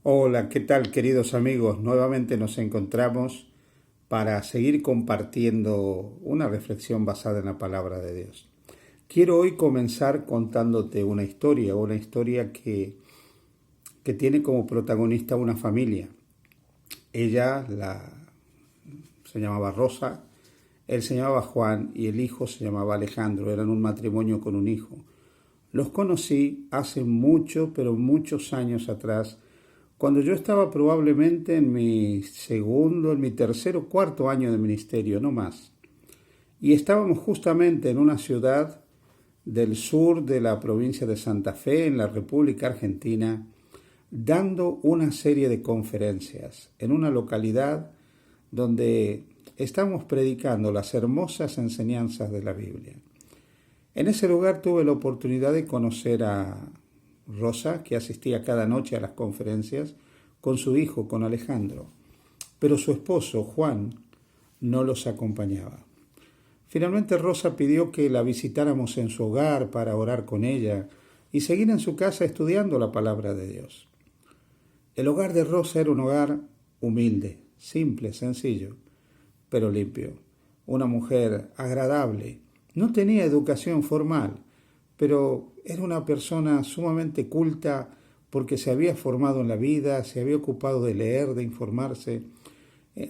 Hola, ¿qué tal queridos amigos? Nuevamente nos encontramos para seguir compartiendo una reflexión basada en la palabra de Dios. Quiero hoy comenzar contándote una historia que tiene como protagonista una familia. Se llamaba Rosa, él se llamaba Juan y el hijo se llamaba Alejandro. Eran un matrimonio con un hijo. Los conocí hace pero muchos años atrás, cuando yo estaba probablemente en mi tercer o cuarto año de ministerio, no más. Y estábamos justamente en una ciudad del sur de la provincia de Santa Fe, en la República Argentina, dando una serie de conferencias en una localidad donde estamos predicando las hermosas enseñanzas de la Biblia. En ese lugar tuve la oportunidad de conocer a Rosa, que asistía cada noche a las conferencias, con su hijo, con Alejandro. Pero su esposo, Juan, no los acompañaba. Finalmente Rosa pidió que la visitáramos en su hogar para orar con ella y seguir en su casa estudiando la palabra de Dios. El hogar de Rosa era un hogar humilde, simple, sencillo, pero limpio. Una mujer agradable. No tenía educación formal, pero era una persona sumamente culta porque se había formado en la vida, se había ocupado de leer, de informarse.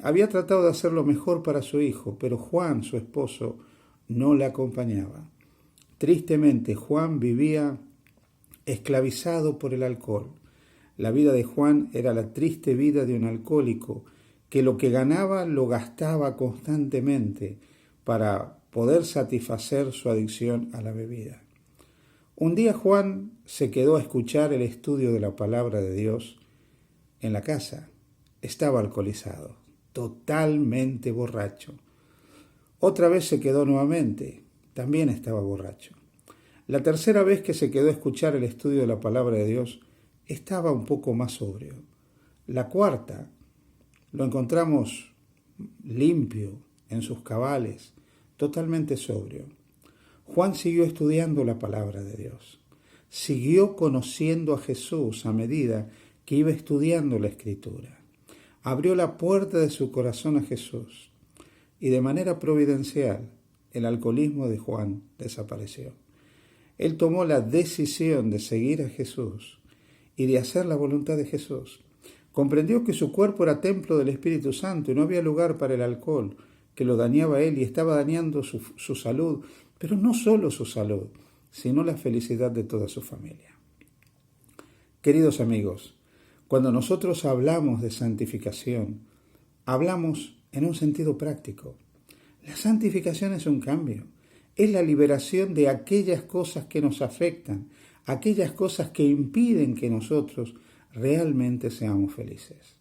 Había tratado de hacer lo mejor para su hijo, pero Juan, su esposo, no la acompañaba. Tristemente, Juan vivía esclavizado por el alcohol. La vida de Juan era la triste vida de un alcohólico que lo que ganaba lo gastaba constantemente para poder satisfacer su adicción a la bebida. Un día Juan se quedó a escuchar el estudio de la palabra de Dios en la casa. Estaba alcoholizado, totalmente borracho. Otra vez se quedó nuevamente, también estaba borracho. La tercera vez que se quedó a escuchar el estudio de la palabra de Dios, estaba un poco más sobrio. La cuarta, lo encontramos limpio, en sus cabales, totalmente sobrio. Juan siguió estudiando la palabra de Dios. Siguió conociendo a Jesús a medida que iba estudiando la Escritura. Abrió la puerta de su corazón a Jesús y de manera providencial el alcoholismo de Juan desapareció. Él tomó la decisión de seguir a Jesús y de hacer la voluntad de Jesús. Comprendió que su cuerpo era templo del Espíritu Santo y no había lugar para el alcohol, que lo dañaba a él y estaba dañando su salud, pero no solo su salud, sino la felicidad de toda su familia. Queridos amigos, cuando nosotros hablamos de santificación, hablamos en un sentido práctico. La santificación es un cambio, es la liberación de aquellas cosas que nos afectan, aquellas cosas que impiden que nosotros realmente seamos felices.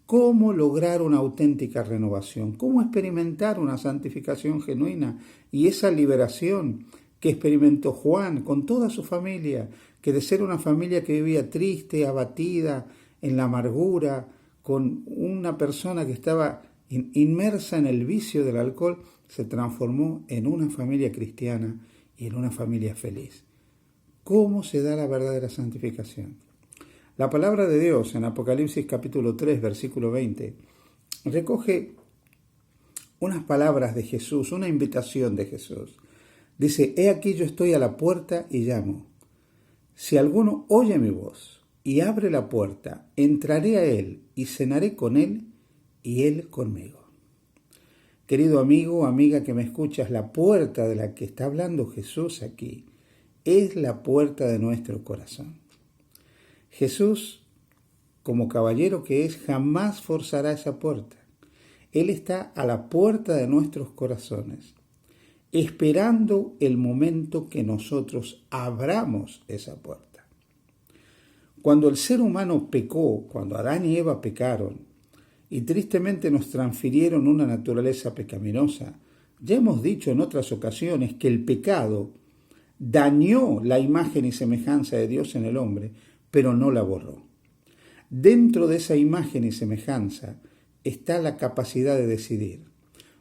¿Cómo lograr una auténtica renovación? ¿Cómo experimentar una santificación genuina y esa liberación que experimentó Juan con toda su familia, que de ser una familia que vivía triste, abatida, en la amargura, con una persona que estaba inmersa en el vicio del alcohol, se transformó en una familia cristiana y en una familia feliz? ¿Cómo se da la verdadera santificación? La palabra de Dios en Apocalipsis capítulo 3, versículo 20, recoge unas palabras de Jesús, una invitación de Jesús. Dice: he aquí yo estoy a la puerta y llamo. Si alguno oye mi voz y abre la puerta, entraré a él y cenaré con él y él conmigo. Querido amigo, amiga que me escuchas, la puerta de la que está hablando Jesús aquí es la puerta de nuestro corazón. Jesús, como caballero que es, jamás forzará esa puerta. Él está a la puerta de nuestros corazones, esperando el momento que nosotros abramos esa puerta. Cuando el ser humano pecó, cuando Adán y Eva pecaron, y tristemente nos transfirieron una naturaleza pecaminosa, ya hemos dicho en otras ocasiones que el pecado dañó la imagen y semejanza de Dios en el hombre, pero no la borró. Dentro de esa imagen y semejanza está la capacidad de decidir.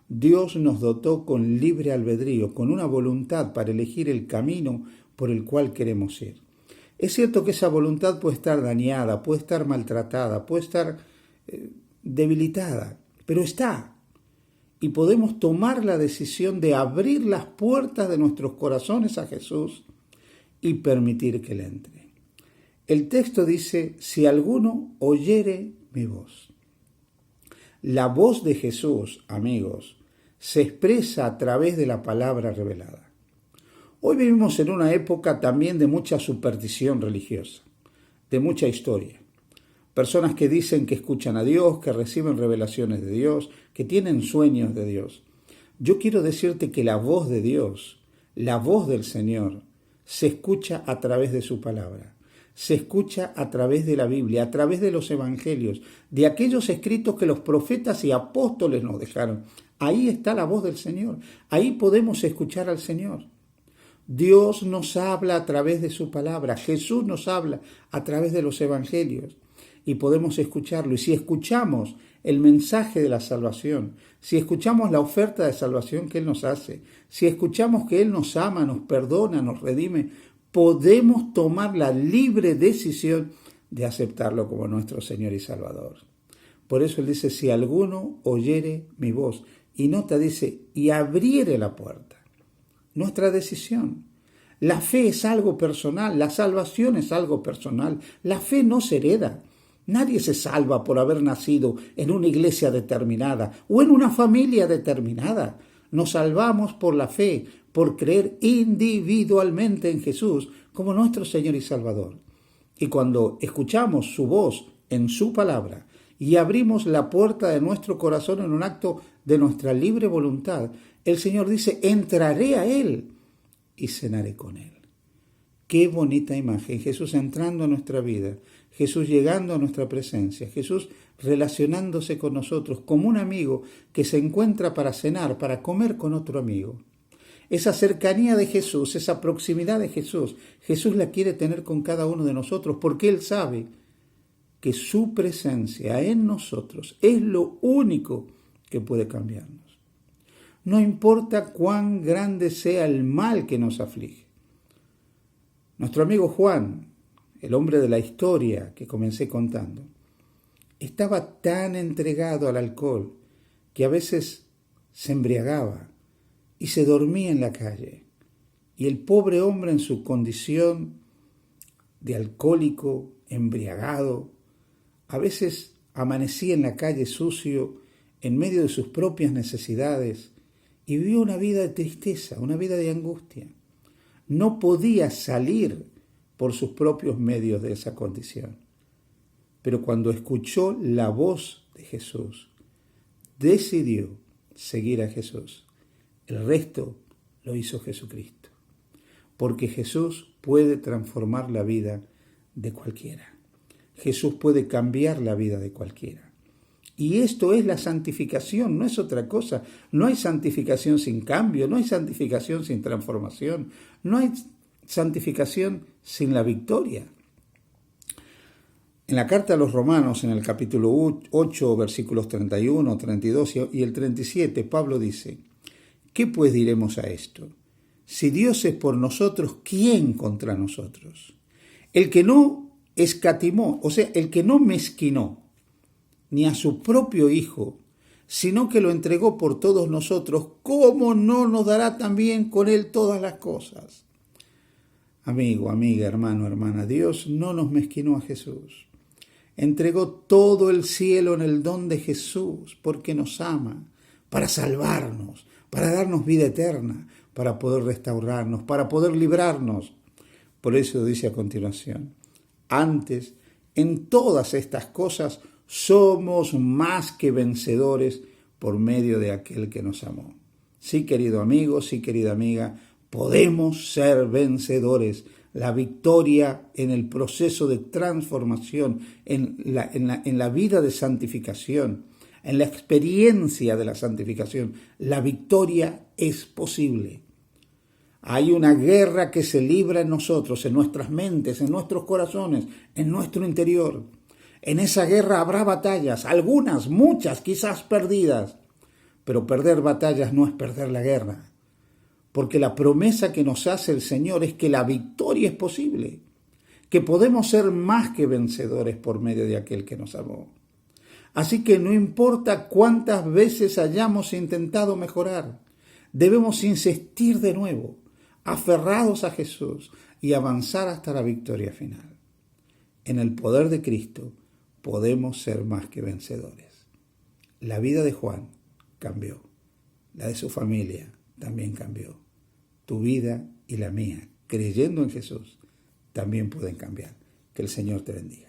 Dios nos dotó con libre albedrío, con una voluntad para elegir el camino por el cual queremos ir. Es cierto que esa voluntad puede estar dañada, puede estar maltratada, puede estar debilitada, pero está. Y podemos tomar la decisión de abrir las puertas de nuestros corazones a Jesús y permitir que Él entre. El texto dice, si alguno oyere mi voz. La voz de Jesús, amigos, se expresa a través de la palabra revelada. Hoy vivimos en una época también de mucha superstición religiosa, de mucha historia. Personas que dicen que escuchan a Dios, que reciben revelaciones de Dios, que tienen sueños de Dios. Yo quiero decirte que la voz de Dios, la voz del Señor, se escucha a través de su palabra. Se escucha a través de la Biblia, a través de los evangelios, de aquellos escritos que los profetas y apóstoles nos dejaron. Ahí está la voz del Señor. Ahí podemos escuchar al Señor. Dios nos habla a través de su palabra. Jesús nos habla a través de los evangelios. Y podemos escucharlo. Y si escuchamos el mensaje de la salvación, si escuchamos la oferta de salvación que Él nos hace, si escuchamos que Él nos ama, nos perdona, nos redime, podemos tomar la libre decisión de aceptarlo como nuestro Señor y Salvador. Por eso Él dice, si alguno oyere mi voz. Y nota, dice, y abriere la puerta. Nuestra decisión. La fe es algo personal, la salvación es algo personal. La fe no se hereda. Nadie se salva por haber nacido en una iglesia determinada o en una familia determinada. Nos salvamos por la fe, por creer individualmente en Jesús como nuestro Señor y Salvador. Y cuando escuchamos su voz en su palabra y abrimos la puerta de nuestro corazón en un acto de nuestra libre voluntad, el Señor dice, entraré a Él y cenaré con Él. Qué bonita imagen, Jesús entrando a nuestra vida, Jesús llegando a nuestra presencia, Jesús relacionándose con nosotros como un amigo que se encuentra para cenar, para comer con otro amigo. Esa cercanía de Jesús, esa proximidad de Jesús, Jesús la quiere tener con cada uno de nosotros porque Él sabe que su presencia en nosotros es lo único que puede cambiarnos. No importa cuán grande sea el mal que nos aflige. Nuestro amigo Juan, el hombre de la historia que comencé contando, estaba tan entregado al alcohol que a veces se embriagaba y se dormía en la calle. Y el pobre hombre en su condición de alcohólico, embriagado, a veces amanecía en la calle sucio, en medio de sus propias necesidades, y vivió una vida de tristeza, una vida de angustia. No podía salir por sus propios medios de esa condición. Pero cuando escuchó la voz de Jesús, decidió seguir a Jesús. El resto lo hizo Jesucristo. Porque Jesús puede transformar la vida de cualquiera. Jesús puede cambiar la vida de cualquiera. Y esto es la santificación, no es otra cosa. No hay santificación sin cambio, no hay santificación sin transformación, no hay santificación sin la victoria. En la carta a los Romanos, en el capítulo 8, versículos 31, 32 y el 37, Pablo dice, ¿qué pues diremos a esto? Si Dios es por nosotros, ¿quién contra nosotros? El que no escatimó, o sea, el que no mezquinó, ni a su propio Hijo, sino que lo entregó por todos nosotros, ¿cómo no nos dará también con Él todas las cosas? Amigo, amiga, hermano, hermana, Dios no nos mezquinó a Jesús. Entregó todo el cielo en el don de Jesús, porque nos ama, para salvarnos, para darnos vida eterna, para poder restaurarnos, para poder librarnos. Por eso dice a continuación, antes, en todas estas cosas, somos más que vencedores por medio de aquel que nos amó. Sí, querido amigo, sí, querida amiga, podemos ser vencedores. La victoria en el proceso de transformación, en la vida de santificación, en la experiencia de la santificación, la victoria es posible. Hay una guerra que se libra en nosotros, en nuestras mentes, en nuestros corazones, en nuestro interior. En esa guerra habrá batallas, algunas, muchas, quizás perdidas, pero perder batallas no es perder la guerra, porque la promesa que nos hace el Señor es que la victoria es posible, que podemos ser más que vencedores por medio de aquel que nos amó. Así que no importa cuántas veces hayamos intentado mejorar, debemos insistir de nuevo, aferrados a Jesús y avanzar hasta la victoria final. En el poder de Cristo podemos ser más que vencedores. La vida de Juan cambió. La de su familia también cambió. Tu vida y la mía, creyendo en Jesús, también pueden cambiar. Que el Señor te bendiga.